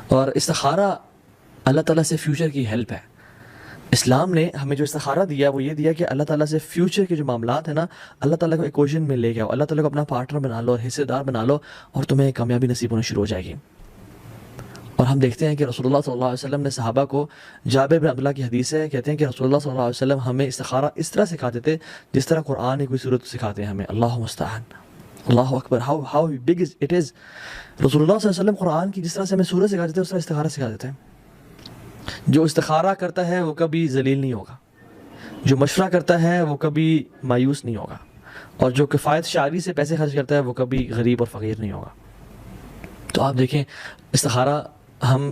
اور استخارہ اللہ تعالیٰ سے فیوچر کی ہیلپ ہے. اسلام نے ہمیں جو استخارہ دیا وہ یہ دیا کہ اللہ تعالیٰ سے فیوچر کے جو معاملات ہیں نا, اللہ تعالیٰ کو ایکویشن میں لے کے آؤ, اللہ تعالیٰ کو اپنا پارٹنر بنا لو اور حصے دار بنا لو, اور تمہیں کامیابی نصیب ہونا شروع ہو جائے گی. اور ہم دیکھتے ہیں کہ رسول اللہ صلی اللہ علیہ وسلم نے صحابہ کو, جابر بن عبداللہ کی حدیث ہے, کہتے ہیں کہ رسول اللہ صلی اللہ علیہ وسلم ہمیں استخارہ اس طرح سکھاتے تھے جس طرح قرآن کی کوئی صورت سکھاتے ہیں ہمیں. اللہ مستعان, اللہ اکبر, ہاؤ بگ اٹ از. رسول اللہ صلی اللہ علیہ وسلم قرآن کی جس طرح سے ہمیں سورت سکھاتے تھے اس طرح استخارہ سکھاتے تھے. جو استخارہ کرتا ہے وہ کبھی ذلیل نہیں ہوگا, جو مشورہ کرتا ہے وہ کبھی مایوس نہیں ہوگا, اور جو کفایت شعری سے پیسے خرچ کرتا ہے وہ کبھی غریب اور فقیر نہیں ہوگا. تو آپ دیکھیں استخارہ ہم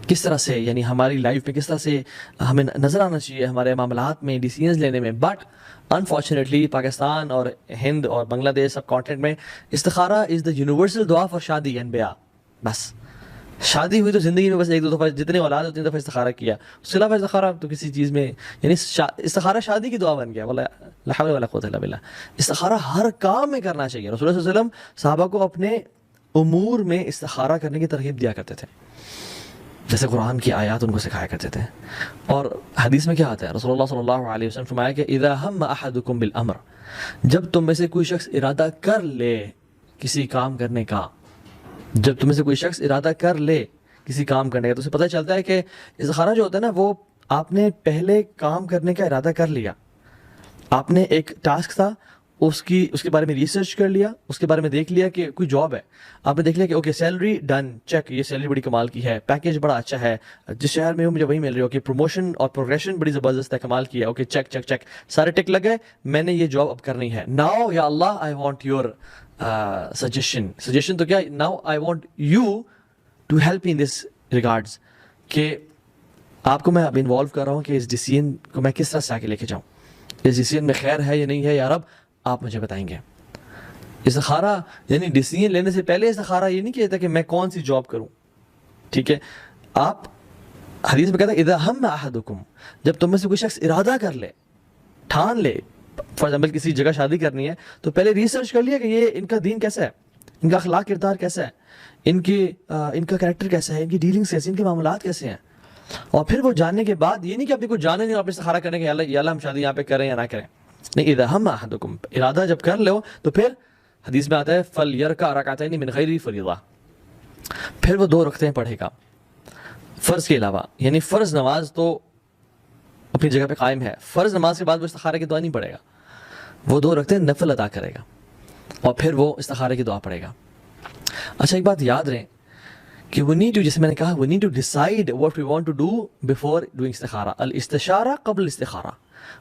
کس طرح سے, یعنی ہماری لائف میں کس طرح سے ہمیں نظر آنا چاہیے ہمارے معاملات میں, ڈیسیژنز لینے میں. بٹ انفارچونیٹلی پاکستان اور ہند اور بنگلہ دیش سب کانٹینٹ میں استخارہ از دا یونیورسل دعا فار شادی اینڈ بیاہ. بس شادی ہوئی تو زندگی میں بس ایک دو دفعہ, جتنے اولاد اتنی دفعہ استخارہ کیا, اس کے علاوہ استخارہ تو کسی چیز میں, یعنی استخارہ شادی کی دعا بن گیا. واللہ لا حول ولا قوت الا باللہ. استخارہ ہر کام میں کرنا چاہیے. رسول اللہ صلی اللہ علیہ وسلم صحابہ کو اپنے امور میں استخارہ کرنے کی ترغیب دیا کرتے تھے, جیسے قرآن کی آیات ان کو سکھایا کرتے تھے. اور حدیث میں کیا آتا ہے, رسول اللہ صلی اللہ علیہ وسلم فرمایا کہ اذا ہم احدکم بالامر, جب تم میں سے کوئی شخص ارادہ کر لے کسی کام کرنے کا, جب تم میں سے کوئی شخص ارادہ کر لے کسی کام کرنے کا, تو اسے پتہ چلتا ہے کہ استخارہ جو ہوتا ہے نا, وہ آپ نے پہلے کام کرنے کا ارادہ کر لیا, آپ نے ایک ٹاسک تھا اس کے بارے میں ریسرچ کر لیا, اس کے بارے میں دیکھ لیا کہ کوئی جاب ہے, آپ نے دیکھ لیا کہ اوکے سیلری ڈن, چیک, یہ سیلری بڑی کمال کی ہے, پیکیج بڑا اچھا ہے, جس شہر میں ہوں مجھے وہی مل رہی ہو, کہ پروموشن اور پروگریشن بڑی زبردست ہے, کمال کی ہے, اوکے چیک چیک چیک, سارے ٹک لگ گئے, میں نے یہ جاب اب کرنی ہے. ناؤ یا اللہ آئی وانٹ یور سجیشن تو کیا, now I want you to help in this regards, کہ آپ کو میں اب انوالو کر رہا ہوں کہ اس ڈیسیژن کو میں کس طرح سے آگے لے کے جاؤں, اس ڈیسیژن میں خیر ہے یا نہیں ہے, یا رب آپ مجھے بتائیں گے. استخارہ یعنی ڈیسیژن لینے سے پہلے استخارہ یہ نہیں کہتا کہ میں کون سی جاب کروں, ٹھیک ہے. آپ حدیث میں کہتا ہے اذا ہم احدکم, جب تم میں سے کوئی شخص ارادہ کر لے, ٹھان لے, فار ایگزامپل کسی جگہ شادی کرنی ہے تو پہلے ریسرچ کر لیا کہ یہ ان کا دین کیسا ہے, ان کا اخلاق کردار کیسا ہے, ان کا کریکٹر کیسا ہے, ان کی ڈیلنگس کیسے, ان کے معاملات کیسے ہیں. اور پھر وہ جاننے کے بعد یہ نہیں کہ اپنے کو جانے نہیں اور اپنے استخارہ کرنے کے یا اللہ ہم شادی یہاں پہ کریں یا نہ کریں, نہیں. اذا ہم احدکم, ارادہ جب کر لو تو پھر حدیث میں آتا ہے فلیرکع رکعتین من غیر فریضہ, پھر وہ 2 رکعتیں پڑھے گا فرض کے علاوہ. یعنی فرض نماز تو اپنی جگہ پہ قائم ہے, فرض نماز کے بعد وہ استخارے کی دعا نہیں پڑھے گا, وہ 2 رکعتیں نفل ادا کرے گا اور پھر وہ استخارے کی دعا پڑھے گا. اچھا ایک بات یاد رہے کہ we need to, جیسے میں نے کہا, we need to decide what we want to do before doing استخارہ. الاستشارہ قبل الاستخارہ.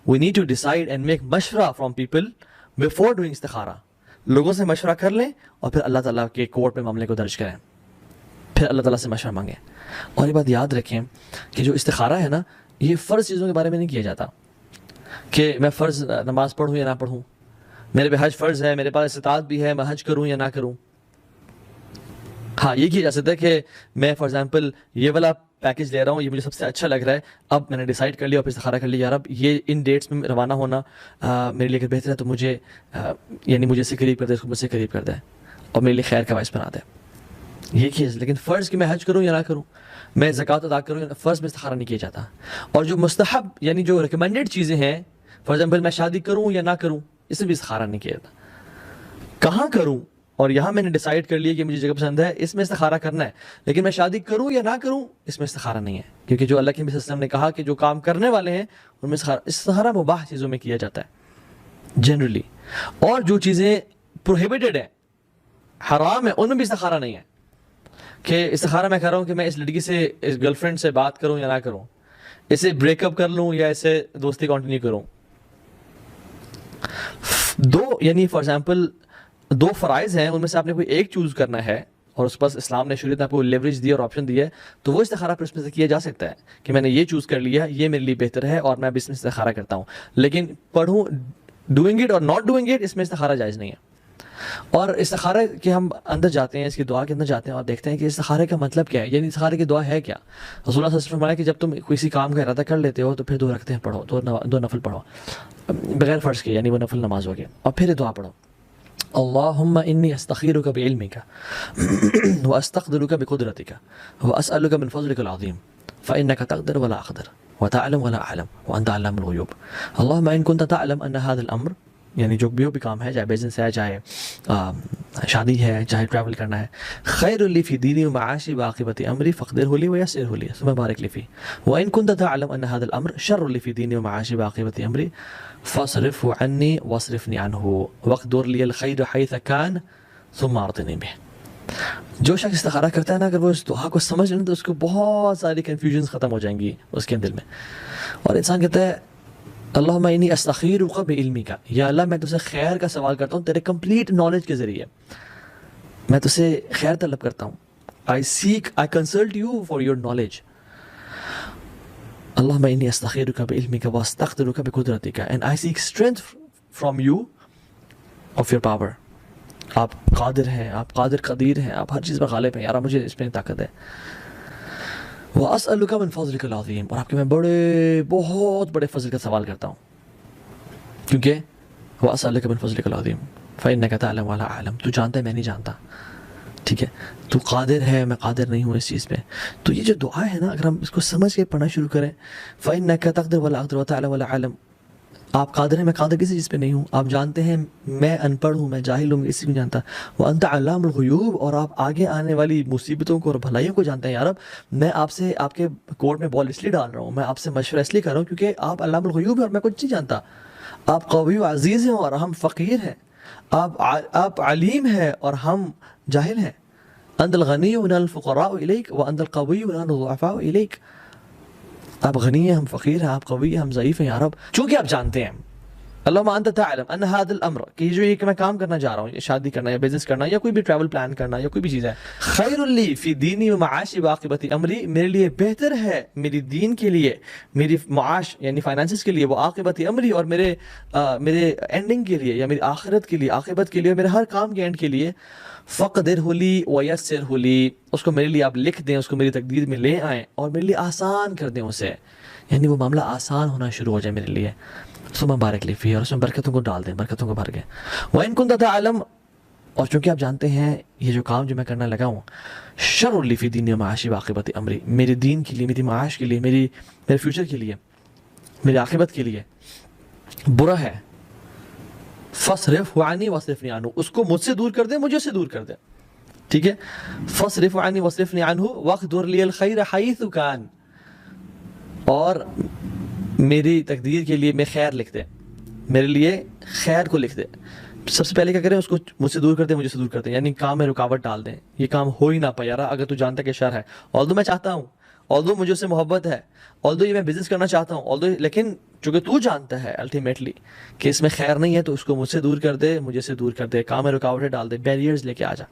We need to decide and make مشورہ from people before doing استخارہ. لوگوں سے مشورہ کر لیں اور پھر اللہ تعالیٰ کے کورٹ میں معاملے کو درج کریں, پھر اللہ تعالیٰ سے مشورہ مانگیں. اور یہ بات یاد رکھیں کہ جو استخارہ ہے نا, یہ فرض چیزوں کے بارے میں نہیں کیا جاتا کہ میں فرض نماز پڑھوں یا نہ پڑھوں, میرے پہ حج فرض ہے, میرے پاس استطاعت بھی ہے, میں حج کروں یا نہ کروں. ہاں یہ کیا جا سکتا ہے کہ میں فار ایگزامپل یہ والا پیکیج لے رہا ہوں, یہ مجھے سب سے اچھا لگ رہا ہے, اب میں نے ڈیسائیڈ کر لیا اور پھر استخارہ کر لیا, یار اب یہ ان ڈیٹس میں روانہ ہونا میرے لیے اگر بہتر ہے تو مجھے یعنی مجھے سے قریب کر دے, اس کو مجھ سے قریب کر دے اور میرے لیے خیر کا باعث بنا دے, یہ چیز. لیکن فرض کہ میں حج کروں یا نہ کروں, میں زکوٰۃ ادا کروں, فرض میں استخارہ نہیں کیا جاتا. اور جو مستحب یعنی جو ریکمینڈیڈ چیزیں ہیں, فار ایگزامپل میں شادی کروں یا نہ کروں, اس میں بھی استخارہ نہیں کیا جاتا. کہاں کروں, اور یہاں میں نے ڈیسائیڈ کر لیا کہ مجھے جگہ پسند ہے, اس میں استخارہ کرنا ہے. لیکن میں شادی کروں یا نہ کروں, اس میں استخارہ نہیں ہے, کیونکہ جو اللہ کے نبی صلی اللہ علیہ وسلم نے کہا کہ جو کام کرنے والے ہیں ان میں استخارہ مباح چیزوں میں کیا جاتا ہے جنرلی. اور جو چیزیں پروہیبٹڈ ہیں, حرام ہے, ان میں بھی استخارہ نہیں ہے کہ استخارہ میں کر رہا ہوں کہ میں اس لڑکی سے, اس گرل فرینڈ سے بات کروں یا نہ کروں, اسے بریک اپ کر لوں یا اسے دوستی کنٹینیو کروں. یعنی فار ایگزامپل 2 فرائض ہیں, ان میں سے آپ نے کوئی ایک چوز کرنا ہے اور اس پر اسلام نے شریعت نے آپ کو لیوریج دی اور آپشن دی ہے, تو وہ استخارہ پھر اس میں سے کیا جا سکتا ہے کہ میں نے یہ چوز کر لیا, یہ میرے لیے بہتر ہے اور میں اب اس میں استخارہ کرتا ہوں. لیکن پڑھوں, ڈوئنگ اٹ اور ناٹ ڈوئنگ اٹ, اس میں استخارہ جائز نہیں ہے. اور استخارہ کے ہم اندر جاتے ہیں, اس کی دعا کے اندر جاتے ہیں اور دیکھتے ہیں کہ استخارے کا مطلب کیا ہے, یعنی استخارے کی دعا ہے کیا. رسول اللہ صلی اللہ علیہ وسلم نے فرمایا کہ جب تم کسی کام کا ارادہ کر لیتے ہو تو پھر 2 رکعتیں پڑھو, 2 نفل پڑھو بغیر فرض کے, یعنی وہ نفل نماز ہو گیا, اور پھر دعا پڑھو. اللهم إني أستخيرك بعلمك وأستقدرك بقدرتك وأسألك من فضلك العظيم فإنك تقدر ولا أقدر وتعلم ولا أعلم وأنت علام الغيوب. اللهم إن كنت تعلم أن هذا الأمر یعنی جو بھی کام ہے، چاہے بزنس ہے، چاہے شادی ہے، چاہے ٹریول کرنا ہے، خیر لی فی دینی و معاشی وعاقبۃ امری فقدرہ لی ویسرہ لی ثم بارک لی فیہ وإن كنت تعلم أن هذا الأمر شر لی فی دینی و معاشی وعاقبۃ امری فاصرفه عنی واصرفنی عنہ واقدر لی الخیر حیث کان ثم ارضنی بہ. جو شخص استخارہ کرتا ہے نا، اگر وہ اس دعا کو سمجھ لیں تو اس کو بہت ساری کنفیوژنس ختم ہو جائیں گی اس کے دل میں. اور انسان کہتا ہے اللہم انی استخیرک بعلمک، یا اللہ میں تجھ سے خیر کا سوال کرتا ہوں تیرے کمپلیٹ نالج کے ذریعے، میں تجھ سے خیر طلب کرتا ہوں. I consult you for your knowledge. اللہم انی استخیرک بعلمک واستقدرک بقدرتک and I seek strength from you of your power. آپ قادر ہیں، آپ قادر قدیر ہیں، آپ ہر چیز پر غالب ہیں، یار مجھے اس میں طاقت ہے. وَأَسْأَلُكَ مِنْ فَضْلِكَ الْعَظِيمِ، اور آپ کے میں بہت بڑے فضل کا سوال کرتا ہوں، کیونکہ وَأَسْأَلُكَ مِنْ فَضْلِكَ الْعَظِيمِ فَإِنَّكَ تَعْلَمُ وَلَا أَعْلَمُ، تو جانتا ہے میں نہیں جانتا، ٹھیک ہے، تو قادر ہے میں قادر نہیں ہوں اس چیز پہ. تو یہ جو دعا ہے نا، اگر ہم اس کو سمجھ کے پڑھنا شروع کریں، فَإِنَّكَ تَقْدِرُ وَلَا أَقْدِرُ وَتَعْلَمُ وَلَا أَعْلَمُ، آپ قادر ہیں میں قادر کسی چیز پہ نہیں ہوں، آپ جانتے ہیں میں ان پڑھ ہوں، میں جاہل ہوں، کسی کو جانتا. وَأَنْتَ عَلَّامُ الْغُیُوبِ، اور آپ آگے آنے والی مصیبتوں کو اور بھلائیوں کو جانتے ہیں. یا رب میں آپ سے آپ کے کورٹ میں بال اس لیے ڈال رہا ہوں، میں آپ سے مشورہ اس لیے کر رہا ہوں کیونکہ آپ علام الغیوب ہیں اور میں کچھ نہیں جانتا. آپ قوی و عزیز ہیں اور ہم فقیر ہیں، آپ علیم ہیں اور ہم جاہل ہیں. انت الغنی ونحن الفقراء الیک وانت القوی ونحن الضعفاء الیک، آپ غنی ہیں ہم فقیر ہیں، آپ قوی ہیں ہم ضعیف ہیں. یا رب چونکہ آپ جانتے ہیں، اللہم انت تعلم ان هذا الامر، کہ جو یہ کہ میں کام کرنا جا رہا ہوں، شادی کرنا یا بزنس کرنا یا کوئی بھی ٹریول پلان کرنا یا کوئی بھی چیز ہے، خیر لی فی دینی و معاشی وعاقبۃ امری، میرے لیے بہتر ہے میری دین کے لیے، میری معاش یعنی فائنانسز کے لیے، وہ عاقبۃ امری اور میرے اینڈنگ کے لیے یا میری آخرت کے لیے، عاقبت کے لیے، میرے ہر کام کے اینڈ کے لیے. فقدرہ لی ویسرہ لی، اس کو میرے لیے آپ لکھ دیں، اس کو میری تقدیر میں لے آئیں اور میرے لیے آسان کر دیں اسے، یعنی وہ معاملہ آسان ہونا شروع ہو جائے میرے لیے. ثم بارک لی فیہ، اور اس میں برکتوں کو ڈال دیں، برکتوں کو بھر گئے. وَإِن كُنْتَ تَعْلَمُ، اور چونکہ آپ جانتے ہیں یہ جو کام جو میں کرنا لگا ہوں، شر لی فی دینی و معاشی وعاقبۃ امری، میرے دین کے لیے، میری معاش کے لیے، میرے فیوچر کے لیے، میری عاقبت کے لیے برا ہے. فَاصْرِفْهُ عَنِّي وَاصْرِفْنِي عَنْهُ، اس کو مجھ سے دور کر دے، مجھے اس سے دور کر دے، ٹھیک ہے. فَاصْرِفْهُ عَنِّي وَاصْرِفْنِي عَنْهُ وَاقْدُرْ لِي الْخَيْرَ حَيْثُ كَانَ، اور میری تقدیر کے لیے میں خیر لکھ دے، میرے لیے خیر کو لکھ دے. سب سے پہلے کیا کریں، اس کو مجھ سے دور کر دیں، مجھے سے دور کر دیں، یعنی کام میں رکاوٹ ڈال دیں، یہ کام ہو ہی نہ پائے. یار اگر تو جانتا کہ شر ہے، although میں چاہتا ہوں، although مجھے اس سے محبت ہے، although یہ میں بزنس کرنا چاہتا ہوں، although لیکن چونکہ تو جانتا ہے الٹیمیٹلی کہ اس میں خیر نہیں ہے، تو اس کو مجھ سے دور کر دے، مجھے سے دور کر دے، کام میں رکاوٹیں ڈال دے، بیریئرز لے کے آ جا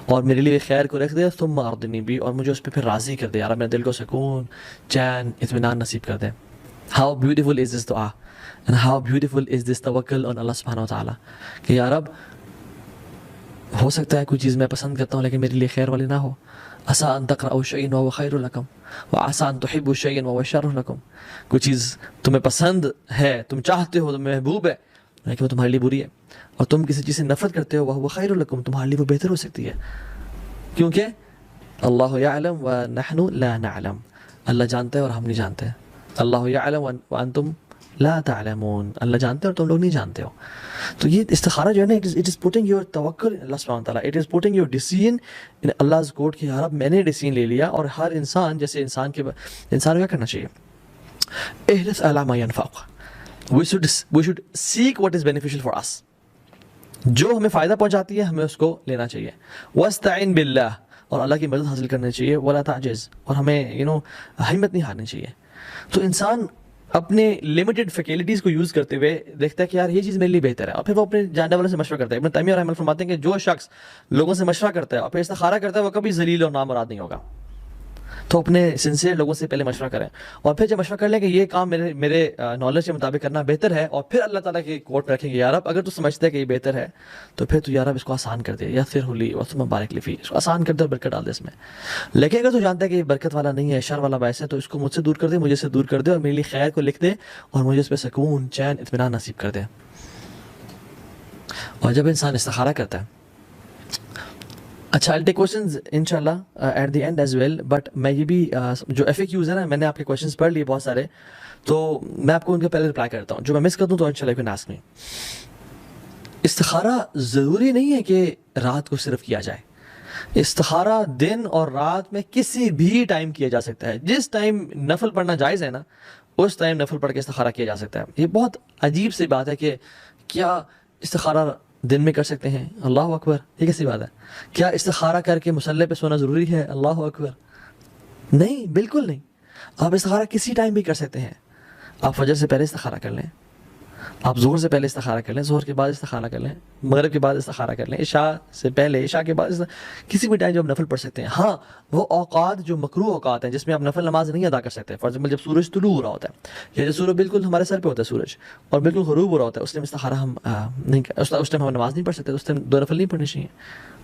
اور میرے لیے خیر کو رکھ دے. ثم ارضنی بی، اور مجھے اس پہ پھر راضی کر دے. یار میرے دل کو سکون، چین، اطمینان نصیب کر دے. How beautiful is this dua and how beautiful is this tawakkul on Allah subhanahu wa ta'ala کہ یا رب ہو سکتا ہے کوئی چیز میں پسند کرتا ہوں لیکن میرے لیے خیر والی نہ ہو. عسى ان تقرأوا شيئا وهو خير لكم وعسى ان تحبوا شيئا وهو شر لكم، کوئی چیز تمہیں پسند ہے، تم چاہتے ہو، تمہیں محبوب ہے، لیکن وہ تمہارے لیے بری ہے، اور تم کسی چیز سے نفرت کرتے ہو، وهو خير لكم، تمہارے لیے وہ بہتر ہو سکتی ہے، کیونکہ اللہ یعلم ونحن لا نعلم، اللہ جانتا ہے اور ہم نہیں جانتے. اللہ یعلم وانتم لا تعلمون، اللہ جانتے ہیں اور تم لوگ نہیں جانتے ہو. تو یہ استخارہ جو ہے نا، it is putting your tawakkul in Allah subhanahu wa ta'ala, it is putting your decision in Allah's court کہ یار اب میں نے ڈیسیژن لے لیا. اور ہر انسان جیسے انسان کو کیا کرنا چاہیے، احرص علی ما ينفعک، we should seek what is beneficial for us، جو ہمیں فائدہ پہنچاتی ہے ہمیں اس کو لینا چاہیے. واستعن باللہ، اور اللہ کی مدد حاصل کرنی چاہیے. ولا تعجز، اور ہمیں ہمت نہیں ہارنی چاہیے. تو انسان اپنے لمیٹڈ فیکلٹیز کو یوز کرتے ہوئے دیکھتا ہے کہ یار یہ چیز میرے لیے بہتر ہے، اور پھر وہ اپنے جاننے والوں سے مشورہ کرتا ہے. ابن تیمیہ رحمہ اللہ فرماتے ہیں کہ جو شخص لوگوں سے مشورہ کرتا ہے اور پھر استخارہ کرتا ہے وہ کبھی ذلیل اور نامراد نہیں ہوگا. تو اپنے سنسیئر لوگوں سے پہلے مشورہ کریں، اور پھر جب مشورہ کر لیں کہ یہ کام میرے نالج کے مطابق کرنا بہتر ہے، اور پھر اللہ تعالیٰ کی کوٹ میں رکھیں گے، یار اب اگر تو سمجھتا ہے کہ یہ بہتر ہے تو پھر تو یار اب اس کو آسان کر دے، یا پھر ہولی اور تم بارک لی فی، اس کو آسان کر دے اور برکت ڈال دے اس میں. لیکن اگر تو جانتا ہے کہ یہ برکت والا نہیں ہے، شر والا باعث ہے، تو اس کو مجھ سے دور کر دے، مجھے سے دور کر دے، اور میرے لیے خیر کو لکھ دے اور مجھے اس پہ سکون، چین، اطمینان نصیب کر دے. اور جب انسان استخارہ کرتا ہے، اچھا I'll take questions انشاءاللہ at the end as well، but میں یہ بھی جو FAQs ہے نا، میں نے آپ کے کویشچنس پڑھ لیے بہت سارے، تو میں آپ کو ان کے پہلے رپلائی کرتا ہوں، جو میں مس کر دوں تو انشاءاللہ you can ask me۔ استخارہ ضروری نہیں ہے کہ رات کو صرف کیا جائے، استخارہ دن اور رات میں کسی بھی ٹائم کیا جا سکتا ہے۔ جس ٹائم نفل پڑھنا جائز ہے نا، اس ٹائم نفل پڑھ کے استخارہ کیا جا سکتا ہے۔ یہ بہت عجیب سی بات ہے کہ کیا استخارہ دن میں کر سکتے ہیں؟ اللہ اکبر، یہ کیسی بات ہے؟ کیا استخارہ کر کے مصلی پہ سونا ضروری ہے؟ اللہ اکبر، نہیں، بالکل نہیں۔ آپ استخارہ کسی ٹائم بھی کر سکتے ہیں۔ آپ فجر سے پہلے استخارہ کر لیں، آپ ظہر سے پہلے استخارہ کر لیں، ظہر کے بعد استخارہ کر لیں، مغرب کے بعد استخارہ کر لیں، عشاء سے پہلے، عشاء کے بعد، کسی بھی ٹائم جو آپ نفل پڑھ سکتے ہیں۔ ہاں، وہ اوقات جو مکروہ اوقات ہیں جس میں آپ نفل نماز نہیں ادا کر سکتے، فار ایگزامپل جب سورج طلوع ہو رہا ہوتا ہے یا جب سورج بالکل ہمارے سر پہ ہوتا ہے سورج اور بالکل غروب ہو رہا ہوتا ہے، اس ٹائم استخارہ ہم نہیں اس ٹائم ہم نماز نہیں پڑھ سکتے، اس ٹائم دو نفل نہیں پڑھنے چاہیے،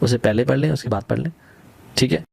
اسے پہلے پڑھ لیں، اس کے بعد پڑھ لیں، ٹھیک ہے۔